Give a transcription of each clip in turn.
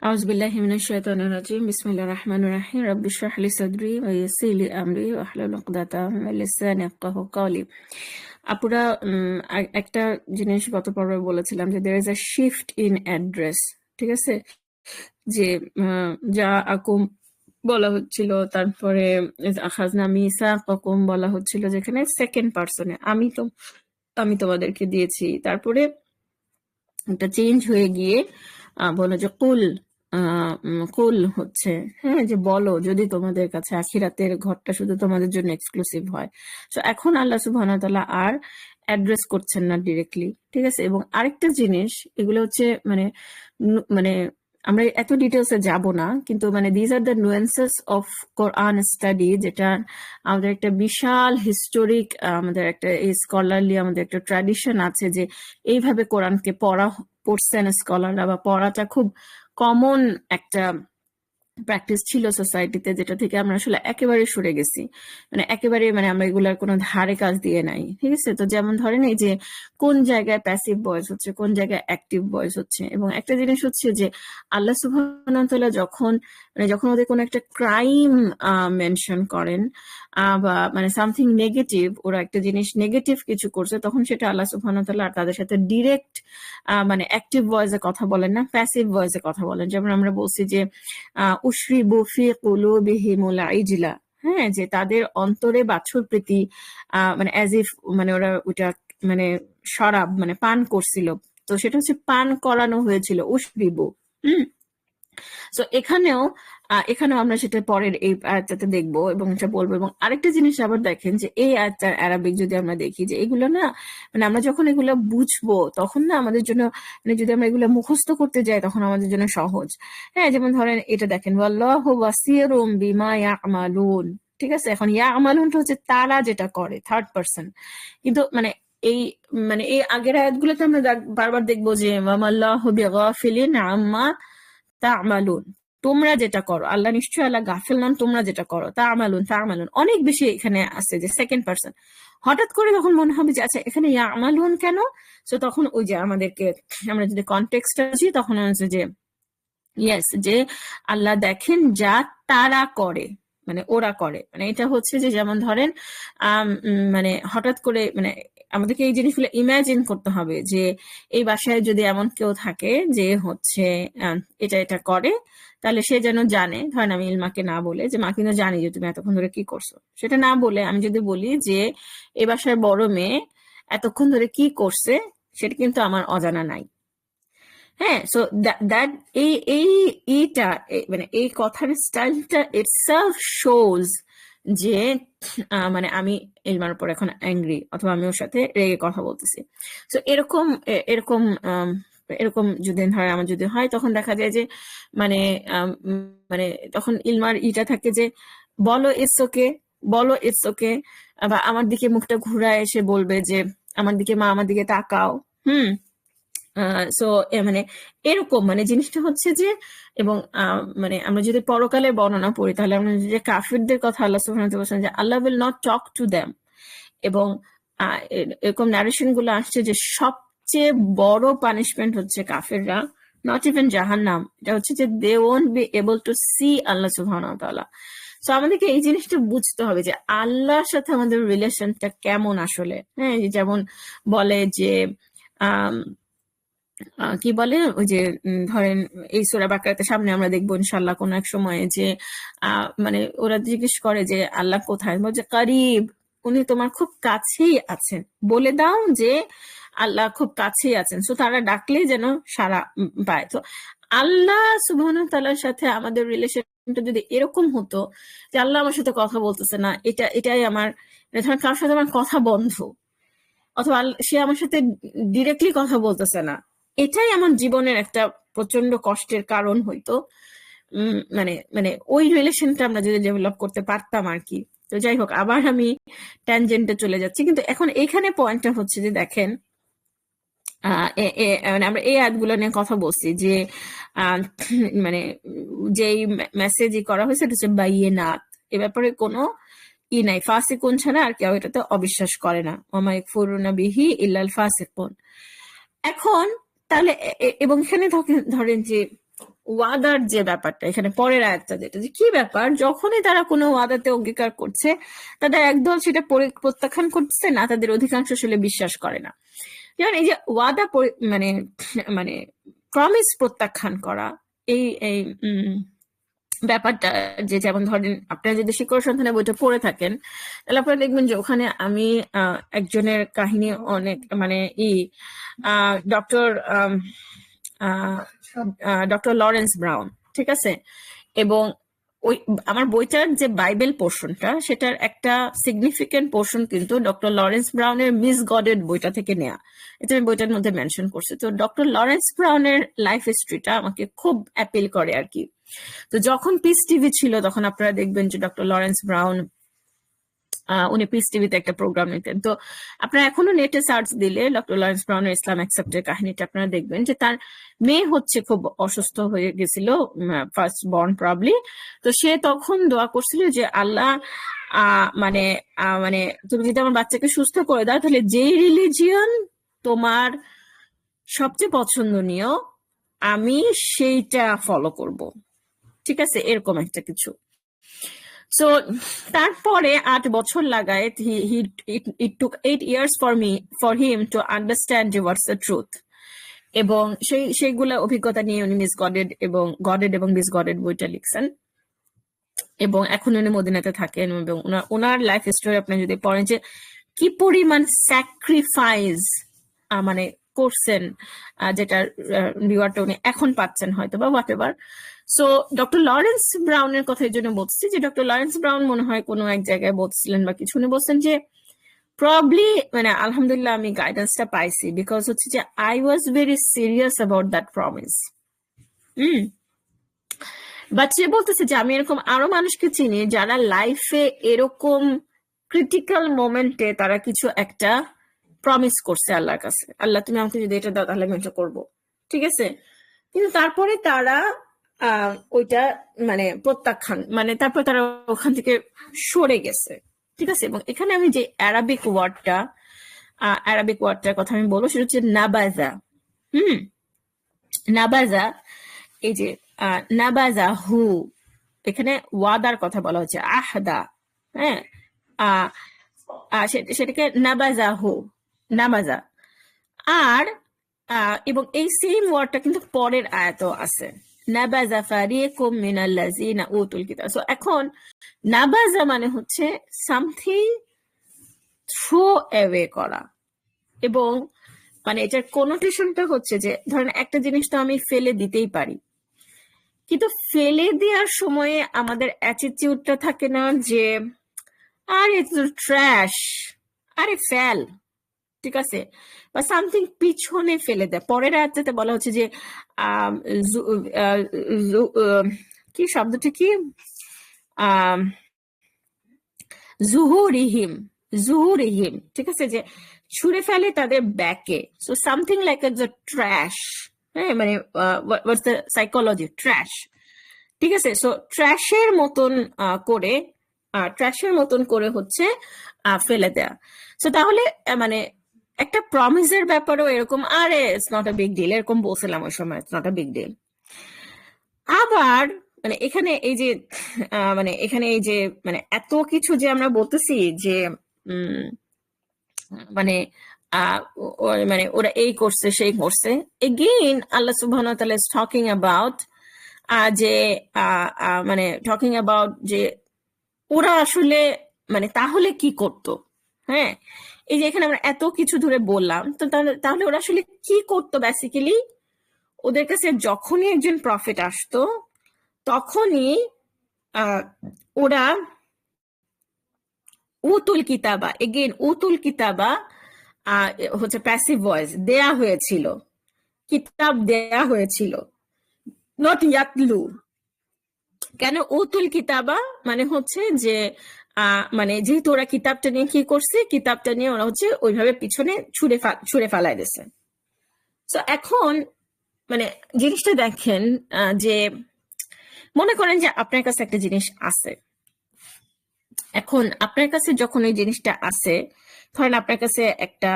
أعوذ بالله من الشيطان الرجيم بسم الله الرحمن الرحيم رب اشرح لي صدري ويسر لي أمري واحلل عقدة من لساني يفقهوا قولي। আপুরা, একটা জিনিস গত পর্বে বলেছিলাম যে there is a shift in address, ঠিক আছে? যে যা আকুম বলা হচ্ছিল, তারপরে আখাজনা মিসাকাকুম বলা হচ্ছিল, যেখানে সেকেন্ড পার্সনে আমি তোমাদেরকে দিয়েছি, তারপরে একটা চেঞ্জ হয়ে গিয়ে বলো যে কুল, কুল হচ্ছে, হ্যাঁ, যে বলো যদি তোমাদের কাছে আখিরাতের ঘরটা শুধু তোমাদের জন্য এক্সক্লুসিভ হয়। তো এখন আল্লাহ সুবহানাহু ওয়া তাআলা আর অ্যাড্রেস করছেন না ডিরেক্টলি, ঠিক আছে? এবং আরেকটা জিনিস, এগুলো হচ্ছে মানে মানে আমরা এত ডিটেলসে যাব না, কিন্তু মানে these are the nuances of Quran study, যেটা আমাদের একটা বিশাল হিস্টোরিক, আমাদের একটা স্কলারলি আমাদের একটা ট্র্যাডিশন আছে যে এইভাবে কোরআনকে পড়ছেন স্কলাররা, বা পড়াটা খুব কমন একটা প্র্যাকটিস ছিল সোসাইটিতে, যেটা থেকে আমরা আসলে একেবারে সরে গেছি। মানে একেবারে মানে আমরা এগুলার কোনো ধারে কাজ দিয়ে নাই, ঠিক আছে? তো যেমন ধরেন এই যে কোন জায়গায় প্যাসিভ ভয়েস হচ্ছে, কোন জায়গায় অ্যাক্টিভ ভয়েস হচ্ছে। এবং একটা জিনিস হচ্ছে যে আল্লাহ সুবহানাহু ওয়া তাআলা যখন ওদের কোনো একটা ক্রাইম মেনশন করেন, বা মানে সামথিং নেগেটিভ, ওরা একটা জিনিস নেগেটিভ কিছু করছে, তখন সেটা আল্লাহ সুবহানাহু ওয়া তাআলা তাদের সাথে ডিরেক্ট মানে অ্যাক্টিভ ভয়েসে কথা বলেন না, প্যাসিভ ভয়েসে কথা বলেন। যেমন আমরা বলছি যে উশরিবু ফি কুলুবিহিমুল ইজলা, হ্যাঁ, যে তাদের অন্তরে বাছুর প্রীতি, মানে অ্যাজ ইফ মানে ওরা ওটা মানে শরাব মানে পান করছিল, তো সেটা হচ্ছে পান করানো হয়েছিল উশরিবু। হুম। সো এখানেও আমরা সেটা পরের এই আয়াতটাতে দেখবো এবং এটা বলবো। এবং আরেকটা জিনিস আবার দেখেন যে এই আয়াতটার অ্যারাবিক যদি আমরা দেখি, যে এগুলো না মানে আমরা যখন এগুলো বুঝবো তখন না আমাদের জন্য, মানে যদি আমরা এগুলো মুখস্থ করতে যাই তখন আমাদের জন্য সহজ। হ্যাঁ, যেমন ধরেন এটা দেখেন, ওয়াল্লাহু বাসীরুম বিমা ইয়ামালুন, ঠিক আছে? এখন ইয়ামালুনটা হচ্ছে তারা যেটা করে, থার্ড পারসন। কিন্তু মানে এই এই আগের আয়াতগুলোতে আমরা বারবার দেখবো যে ওয়ামাল্লাহু বিগাফিলিন আম্মা তা'মালুন, তোমরা যেটা করো, আল্লাহ নিশ্চয়ই আল্লাহ গাফিল নন, তোমরা যেটা করো, তা'মালুন অনেক বেশি এখানে আছে যে সেকেন্ড পারসন। হঠাৎ করে তখন মনে হবে যে আচ্ছা এখানে ইয়ামালুন কেন? সো তখন ওই যে আমাদেরকে, আমরা যদি কনটেক্সটটা বুঝি তখন হচ্ছে যে ইয়েস, যে আল্লাহ দেখেন যা তারা করে, মানে ওরা করে। মানে এটা হচ্ছে যে যেমন ধরেন মানে হঠাৎ করে মানে আমাদেরকে এই জিনিসগুলো ইমাজিন করতে হবে যে এই বাসায় যদি এমন কেউ থাকে যে হচ্ছে এটা এটা করে, তাহলে সে যেন জানে, ধরেন আমি ইলমাকে না বলে যে মা কিন্তু জানি যে তুমি এতক্ষণ ধরে কি করছো, সেটা না বলে আমি যদি বলি যে এই বাসায় বড় মেয়ে এতক্ষণ ধরে কি করছে সেটা কিন্তু আমার অজানা নাই। হ্যাঁ, সো দ্যাট এই এই এইটা মানে এই কথার স্টাইলটা ইটসেলফ শোজ যে মানে আমি ইলমার উপর এখন অ্যাংরি, অথবা আমি ওর সাথে রেগে কথা বলতেছি। সো এরকম এরকম যদি ধরে আমার যদি হয়, তখন দেখা যায় যে মানে মানে তখন ইলমার ইটা থাকে যে বলো ইটস ওকে, বলো ইটস ওকে, বা আমার দিকে মুখটা ঘুরায় এসে বলবে যে আমার দিকে, মা আমার দিকে তাকাও। হুম। সো মানে এরকম মানে জিনিসটা হচ্ছে যে, এবং মানে আমরা যদি পরকালের বর্ণনা পড়ি তাহলে আমরা যে কাফিরদের কথা আল্লাহ সুবহানাহু ওয়া তাআলা বলেছেন যে Allah will not talk to them. এবং এরকম ন্যারেশন গুলো আসছে যে সবচেয়ে বড় পানিশমেন্ট হচ্ছে কাফিররা, নট ইভেন জাহান্নাম, এটা হচ্ছে যে they won't be able to see Allah সুবহানাহু ওয়া তাআলা। সো আমাদেরকে এই জিনিসটা বুঝতে হবে যে আল্লাহর সাথে আমাদের রিলেশনটা কেমন আসলে। হ্যাঁ, যেমন বলে যে আহ কি বলে ওই যে ধরেন এই সূরা বাকারাতে সামনে আমরা দেখবো ইনশাআল্লাহ কোন এক সময়ে যে মানে ওরা জিজ্ঞেস করে যে আল্লাহ কোথায়, বলছে করিব, উনি তোমার খুব কাছেই আছেন, বলে দাও যে আল্লাহ খুব কাছেই আছেন। সো তারা ডাকলেই যেন সাড়া পায়। তো আল্লাহ সুবহানাহু ওয়া তাআলার সাথে আমাদের রিলেশনটা যদি এরকম হতো যে আল্লাহ আমার সাথে কথা বলতেছে না, এটাই আমার, ধরেন কারোর সাথে আমার কথা বন্ধ, অথবা সে আমার সাথে ডিরেক্টলি কথা বলতেছে না, এটাই আমার জীবনের একটা প্রচন্ড কষ্টের কারণ হইতো। মানে মানে ওই রিলেশনটা আমরা যদি ডেভেলপ করতে পারতাম আর কি। তো যাই হোক, আবার আমি ট্যানজেন্টে চলে যাচ্ছি, কিন্তু এখন এখানে পয়েন্টটা হচ্ছে যে দেখেন মানে আমরা এই আয়াতগুলো নিয়ে কথা বলছি যে মানে যেই মেসেজই করা হয়েছে এটা হচ্ছে বাইয়িনাত, এ ব্যাপারে কোনো নাই, ফাসিকুন ছাড়া আর কেউ এটাতে অবিশ্বাস করে না, ওমা ইয়াকফুরুনা বিহি ইল্লাল ফাসিকুন। এখন তাহলে এবং এখানে ধরেন যে ওয়াদার যে ব্যাপারটা এখানে পরের আয়াতটা যেটা, যে কি ব্যাপার, যখনই তারা কোনো ওয়াদাতে অঙ্গীকার করছে তাদের একদল সেটা প্রত্যাখ্যান করছে না, তাদের অধিকাংশ আসলে বিশ্বাস করে না। যেমন এই যে ওয়াদা মানে মানে প্রমিস প্রত্যাখ্যান করা, এই এই ব্যাপারটা, যে যেমন ধরেন আপনারা যদি শিকড় সন্ধানের বইটা পড়ে থাকেন তাহলে আপনারা দেখবেন যে ওখানে আমি একজনের কাহিনী অনেক মানে ডক্টর ডক্টর লরেন্স ব্রাউন, ঠিক আছে, এবং ওই আমার বইটার যে বাইবেল পোর্শনটা সেটার একটা সিগনিফিকেন্ট পোর্শন কিন্তু ডক্টর লরেন্স ব্রাউনের মিস গডেড বইটা থেকে নেওয়া, এটা আমি বইটার মধ্যে মেনশন করছি। তো ডক্টর লরেন্স ব্রাউনের লাইফ হিস্ট্রিটা আমাকে খুব অ্যাপিল করে আর কি। তো যখন পিস টিভি ছিল তখন আপনারা দেখবেন যে ডক্টর লরেন্স ব্রাউন উনি পিস টিভিতে একটা প্রোগ্রাম নিতেন। তো আপনারা এখনো নেটে সার্চ দিলে ডক্টর লরেন্স ব্রাউনের ইসলাম অ্যাকসেপ্টের কাহিনীটা আপনারা দেখবেন যে তার মেয়ে হচ্ছে খুব অসুস্থ হয়ে গেছিল, ফার্স্ট বর্ন প্রবলি। তো সে তখন দোয়া করছিল যে আল্লাহ মানে মানে তুমি যদি আমার বাচ্চাকে সুস্থ করে দাও তাহলে যেই রিলিজিয়ন তোমার সবচেয়ে পছন্দনীয় আমি সেইটা ফলো করব, ঠিক আছে, এরকম একটা কিছু। সো তারপরে 8 বছর লাগায়, it took 8 years for him to understand what's the truth, এবং সেইগুলা অভিজ্ঞতা নিয়ে উনি মিস গডেড এবং মিস গডেড বইটা লিখছেন, এবং এখন উনি মদিনাতে থাকেন। এবং ওনার লাইফ হিস্টোরি আপনি যদি পড়েন যে কি পরিমাণ স্যাক্রিফাইস মানে করছেন, যেটার রিওয়ার্ডটা উনি এখন পাচ্ছেন হয়তো বা whatever. So doctor Lawrence ব্রাউনের কথা এই জন্য বলছি যে ডক্টর লরেন্স ব্রাউন মনে হয় কোনো এক জায়গায় বলছিলেন বা কিছু, উনি বলছেন যে প্রবলি মানে আলহামদুলিল্লাহ আমি গাইডেন্সটা পাইছি, বিকজ হচ্ছে যে I was very serious about that promise. But সে বলতেছে যে আমি এরকম আরো মানুষকে চিনি যারা লাইফে এরকম ক্রিটিক্যাল মোমেন্টে তারা কিছু একটা প্রমিস করছে আল্লাহর কাছে, আল্লাহ তুমি আমাকে যদি এটা দাও তাহলে আমি এটা করবো, ঠিক আছে, কিন্তু তারপরে তারা ওইটা মানে প্রত্যাখ্যান মানে তারপর তারা ওখান থেকে সরে গেছে, ঠিক আছে। এবং এখানে আমি যে অ্যারাবিক ওয়ার্ডটার কথা আমি বলবো সেটা হচ্ছে নাবাজা। নাবাজা, এই যে নাবাজা হু, এখানে ওয়াদার কথা বলা হচ্ছে, আহদা, হ্যাঁ, সেটাকে নাবাজা হু, নামাজা। আর এবং এই সেম ওয়ার্ডটা কিন্তু পরের আয়াতও আছে, নাবাজা ফারিকুম মিনাল্লাযিনা উতুল কিতাব। সো এখন নাবাজা মানে হচ্ছে সামথিং থ্রো অ্যাওয়ে করা, এবং মানে এটার কোনোটেশনটা হচ্ছে যে ধরেন একটা জিনিস তো আমি ফেলে দিতেই পারি, কিন্তু ফেলে দেওয়ার সময়ে আমাদের অ্যাটিটিউডটা থাকে না যে আরে তো ট্র্যাশ, আরে ফেল, ঠিক আছে, বা সামথিং পিছনে ফেলে দেয়। পরের আয়াতে বলা হচ্ছে যে কি শব্দটা কি, জুহুরিহিম, জুহুরিহিম, ঠিক আছে, যে ছুঁড়ে ফেলে তাদের ব্যাকে। So something like a trash, হ্যাঁ, মানে হোয়াটস দ্য সাইকোলজি, ট্র্যাশ, ঠিক আছে। সো ট্র্যাশের মতন করে হচ্ছে ফেলে দেয়া। সো তাহলে মানে একটা প্রমিসের ব্যাপারেও এরকম, আরে it's not a big deal, এরকম বলছিলাম ওই সময়, it's not a big deal. আবার মানে এখানে এই যে মানে এখানে এই যে মানে এত কিছু যে আমরা বলতেছি যে মানে মানে ওরা এই করছে সেই করছে, এগেইন আল্লাহ সুবহানাহু ওয়া তাআলা ইজ টকিং অ্যাবাউট যে মানে টকিং অ্যাবাউট যে ওরা আসলে মানে তাহলে কি করতো। হ্যাঁ, এই যে এখানে আমরা এত কিছু ধরে বললাম, তো তাহলে ওরা আসলে কি করতো বেসিক্যালি, ওদের কাছে যখনই একজন প্রফেট আসতো তখনই ওরা উতুল কিতাবা, এগেইন উতুল কিতাবা হচ্ছে প্যাসিভ ভয়েস, দেয়া হয়েছিল, কিতাব দেয়া হয়েছিল, নট ইয়াতলু। কেন উতুল কিতাবা মানে হচ্ছে যে মানে যেহেতু ওরা কিতাবটা নিয়ে কি করছে, কিতাবটা নিয়ে ওরা হচ্ছে ওইভাবে পিছনে ছুঁড়ে ফালাই দিছে। তো এখন মানে জিনিসটা দেখেন যে মনে করেন যে আপনার কাছে একটা জিনিস আছে, এখন আপনার কাছে যখন ওই জিনিসটা আছে, ধরেন আপনার কাছে একটা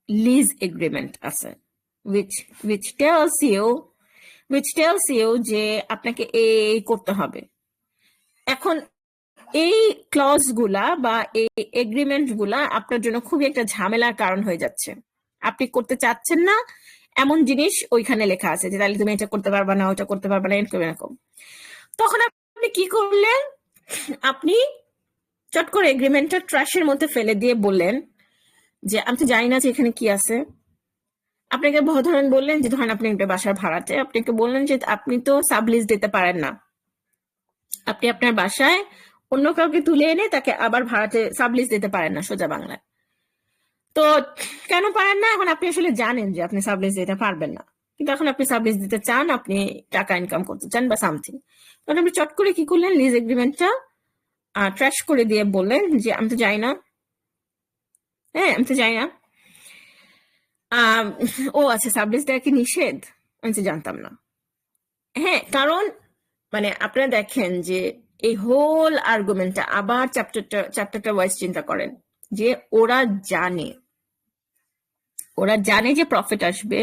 লিজ এগ্রিমেন্ট আছে which tells you which tells you যে আপনাকে এই করতে হবে। এখন এই ক্লজ গুলা বা এই এগ্রিমেন্ট গুলা আপনার জন্য খুবই একটা ঝামেলার কারণ হয়ে যাচ্ছে। আপনি করতে চাচ্ছেন না এমন জিনিস ওইখানে লেখা আছে যে তাহলে তুমি এটা করতে পারবা না, ওটা করতে পারবা না, এরকম এরকম। তখন আপনি কি করলেন? আপনি চট করে এগ্রিমেন্টটা ট্র্যাশের মধ্যে ফেলে দিয়ে বললেন যে আমি তো জানি না যে এখানে কি আছে। আপনাকে ধরেন বললেন যে ধরেন আপনি একটা বাসার ভাড়াতে, আপনাকে বললেন যে আপনি তো সাবলিজ দিতে পারেন না, আপনি আপনার বাসায় অন্য কাউকে তুলে এনে তাকে আবার ভাড়াতে সাবলিজ দিতে পারেন না, সোজা বাংলায়। তো কেন পারেন না? এখন আপনি আসলে জানেন যে আপনি সাবলিজ দিতে পারবেন না, কিন্তু এখন আপনি সাবলিজ দিতে চান, আপনি টাকা ইনকাম করতে চান বা সামথিং। তখন আপনি চট করে কি করলেন? লিজ এগ্রিমেন্টটা ট্র্যাশ করে দিয়ে বললেন যে আমি তো যাই না, হ্যাঁ আমি তো যাই না। ও আচ্ছা, সাবলিজ দেওয়া কি নিষেধ? আমি তো জানতাম না। হ্যাঁ, কারণ মানে আপনারা দেখেন যে এই হোল আর্গুমেন্টটা আবার চ্যাপ্টারটা ওয়াইজ চিন্তা করেন যে ওরা জানে যে প্রফিট আসবে,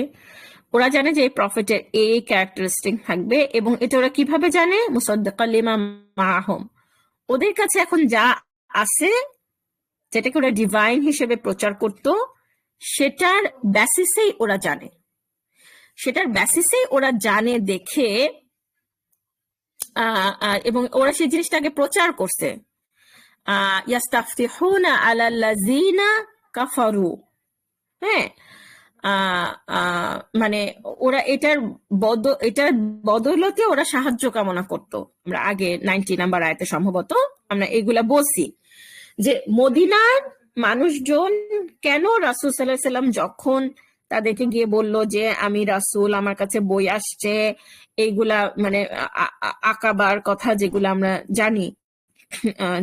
ওরা জানে যে এই প্রফিটের এই ক্যারেক্টারিস্টিক থাকবে, এবং এটা ওরা কিভাবে জানে? মুসাদ্দিকাল লিমা মাআহুম, ওদের কাছে এখন যা আছে যেটাকে ওরা ডিভাইন হিসেবে প্রচার করত, সেটার বেসিসেই ওরা জানে, সেটার বেসিসেই ওরা জানে দেখে এবং ওরা সেই জিনিসটাকে প্রচার করছে। ইয়াস্তাফতিহুনা আলাল্লাযিনা কাফারু, হ্যাঁ, মানে ওরা এটার বদৌলতে ওরা সাহায্য কামনা করত। আমরা আগে 90 নাম্বার আয়াতে সম্ভবত আমরা এগুলা বলছি যে মদিনার মানুষজন কেন রাসূল সাল্লাল্লাহু আলাইহি সাল্লাম যখন তাদেরকে গিয়ে বলল যে আমি রাসূল, আমার কাছে বই আসছে, এইগুলা মানে আকাবার কথা যেগুলো আমরা জানি,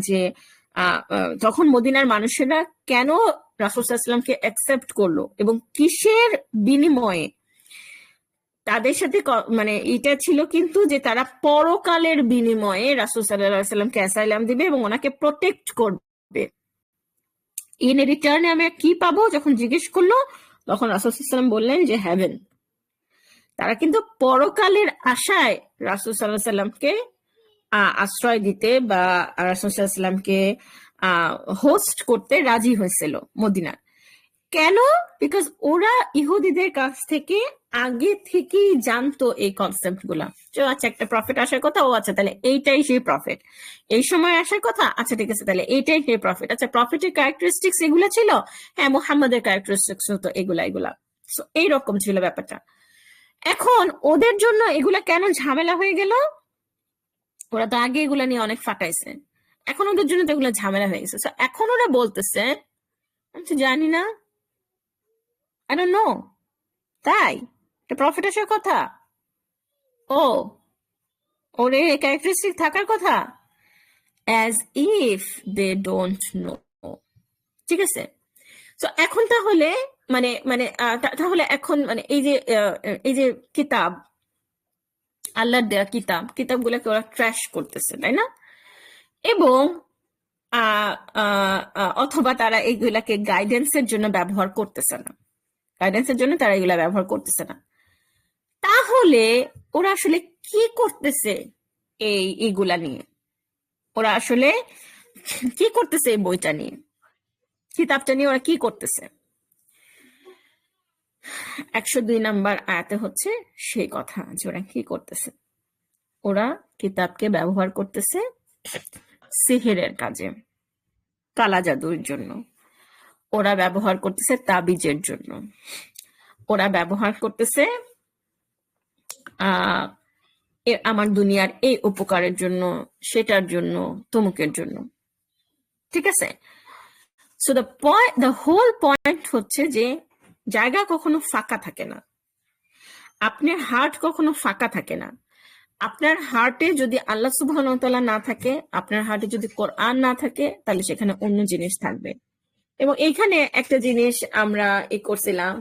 যে তখন মদিনার মানুষেরা কেন রাসূল সাল্লাল্লাহু আলাইহি সাল্লামকে অ্যাকসেপ্ট করলো এবং কিসের বিনিময়ে? তাদের সাথে মানে এটা ছিল কিন্তু যে তারা পরকালের বিনিময়ে রাসূল সাল্লাল্লাহু আলাইহি সাল্লামকে অ্যাসাইলাম দিবে এবং ওনাকে প্রোটেক্ট করবে। ইন রিটার্নে আমরা কি পাবো? যখন জিজ্ঞেস করলো তখন রাসূল সাল্লাল্লাহু আলাইহি সাল্লাম বললেন যে হেভেন। তারা কিন্তু পরকালের আশায় রাসূল সাল্লাল্লাহু আলাইহি সাল্লামকে আশ্রয় দিতে বা রাসূল সাল্লাল্লাহু আলাইহি সাল্লামকে হোস্ট করতে রাজি হয়েছিল মদিনার। কেন? বিকজ ওরা ইহুদিদের কাছ থেকে আগে থেকেই জানতো এই কনসেপ্ট গুলা। আচ্ছা, একটা প্রফিট আসার কথা, ও আচ্ছা তাহলে এইটাই সেই প্রফিট। এই সময় আসার কথা, আচ্ছা ঠিক আছে তাহলে এইটাই সেই প্রফিট। আচ্ছা, প্রফিটের ক্যারেক্টারিস্টিক্স এগুলা ছিল, হ্যাঁ মুহাম্মাদের ক্যারেক্টারিস্টিক্স তো এগুলা। সো এইরকম ছিল ব্যাপারটা। এখন ওদের জন্য এগুলা কেন ঝামেলা হয়ে গেল? ওরা তো আগে এগুলা নিয়ে অনেক ফাটাইছে, এখন ওদের জন্য তো এগুলো ঝামেলা হয়ে গেছে। So এখন ওরা বলতেছে আমি তো জানি না, আই ডোন্ট নো, তাই এটা প্রফিট আসার কথা, ও ওর এই ক্যারেক্টারিস্টিক থাকার কথা, as if they don't know. ঠিক আছে? তো এখন তাহলে মানে মানে তাহলে এখন মানে এই যে কিতাব, আল্লাহর দেয়া কিতাবগুলোকে ওরা ট্র্যাশ করতেছে, তাই না? এবং অথবা তারা এইগুলাকে গাইডেন্সের জন্য ব্যবহার করতেছে না, তারা এগুলা ব্যবহার করতেছে না। তাহলে ওরা আসলে কি করতেছে এইগুলা নিয়ে? ওরা আসলে কি করতেছে এই বইটা নিয়ে, কিতাবটা নিয়ে ওরা কি করতেছে? 102 নাম্বার আয়াতে হচ্ছে সেই কথা যে ওরা কি করতেছে। ওরা কিতাবকে ব্যবহার করতেছে সিহিরের কাজে, কালা জাদুর জন্য। ওরা ব্যবহার করতেছে তাবিজের জন্য। ওরা ব্যবহার করতেছে আমার দুনিয়ার এই উপকারের জন্য, সেটার জন্য, তমুকের জন্য। ঠিক আছে? সো দ্য হোল পয়েন্ট হচ্ছে যে জায়গা কখনো ফাঁকা থাকে না, আপনার হার্ট কখনো ফাঁকা থাকে না। আপনার হার্টে যদি আল্লাহ সুবহানাহু ওয়া তাআলা না থাকে, আপনার হার্টে যদি কোরআন না থাকে, তাহলে সেখানে অন্য জিনিস থাকবে। এবং এইখানে একটা জিনিস আমরা করছিলাম,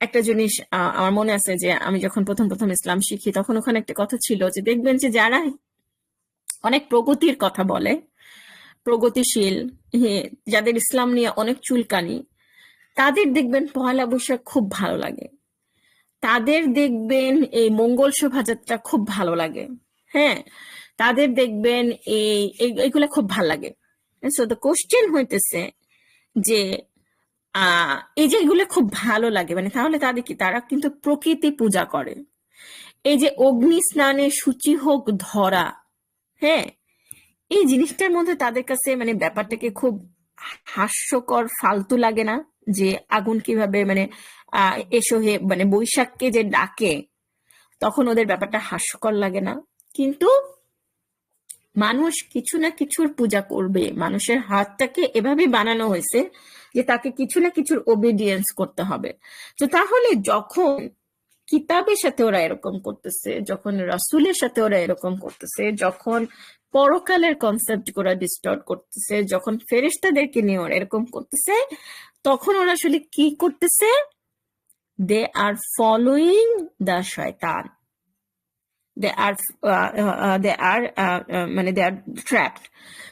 একটা জিনিস আমার মনে আছে যে আমি যখন প্রথম ইসলাম শিখি তখন ওখানে একটা কথা ছিল যে দেখবেন যে যারা অনেক প্রগতির কথা বলে, প্রগতিশীল, যাদের ইসলাম নিয়ে অনেক চুলকানি, তাদের দেখবেন পহেলা বৈশাখ খুব ভালো লাগে। তাদের দেখবেন এই মঙ্গল শোভাযাত্রা খুব ভালো লাগে। হ্যাঁ, তাদের দেখবেন এইগুলা খুব ভালো লাগে। সো দ্য কোশ্চেন হইতেছে যে এই যে এগুলো খুব ভালো লাগে, মানে তাহলে তাদের কি, তারা কিন্তু প্রকৃতি পূজা করে। এই যে অগ্নি স্নানে শুচি হোক ধরা, হ্যাঁ, এই জিনিসটার মধ্যে তাদের কাছে মানে ব্যাপারটাকে খুব হাস্যকর, ফালতু লাগে না? যে আগুন কিভাবে মানে এসো হে, মানে বৈশাখকে যে ডাকে, তখন ওদের ব্যাপারটা হাস্যকর লাগে না? কিন্তু মানুষ কিছু না কিছুর পূজা করবে, মানুষের হাতটাকে এভাবে বানানো হয়েছে যে তাকে কিছু না কিছুর ওবিডিয়েন্স করতে হবে। তো তাহলে যখন কিতাবের সাথে ওরা এরকম করতেছে, যখন রাসূলের সাথে ওরা এরকম করতেছে, যখন পরকালের কনসেপ্ট ওরা ডিস্টর্ট করতেছে, যখন ফেরেশতাদেরকে নিয়ে ওরা এরকম করতেছে, তখন ওরা আসলে কি করতেছে? দে আর ফলোইং দ্য শয়তান, দে আর মানে দে আর ট্র্যাপড।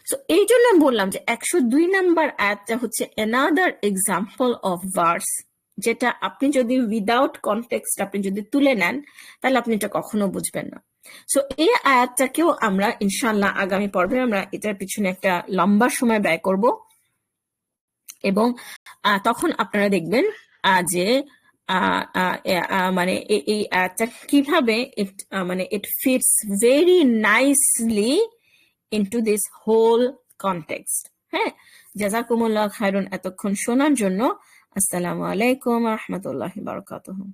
সো এই জন্য বললাম যে 102 নম্বর আয়াতটা হচ্ছে অ্যানাদার এক্সাম্পল অফ ভার্স, যেটা আপনি যদি উইদাউট কনটেক্সট আপনি যদি তুলে নেন, তাহলে আপনি এটা কখনো বুঝবেন না। সো এই আয়াতটাকেও আমরা ইনশাল্লাহ আগামী পর্বে আমরা এটার পিছনে একটা লম্বা সময় ব্যয় করব, এবং তখন আপনারা দেখবেন যে মানে এই অ্যাডটা কিভাবে মানে it fits very nicely into this whole context. হ্যাঁ, জাযাকুমুল্লাহ খায়রুন এতক্ষণ শোনার জন্য। আসসালামু আলাইকুম ওয়া রাহমাতুল্লাহি ওয়া বারাকাতুহু।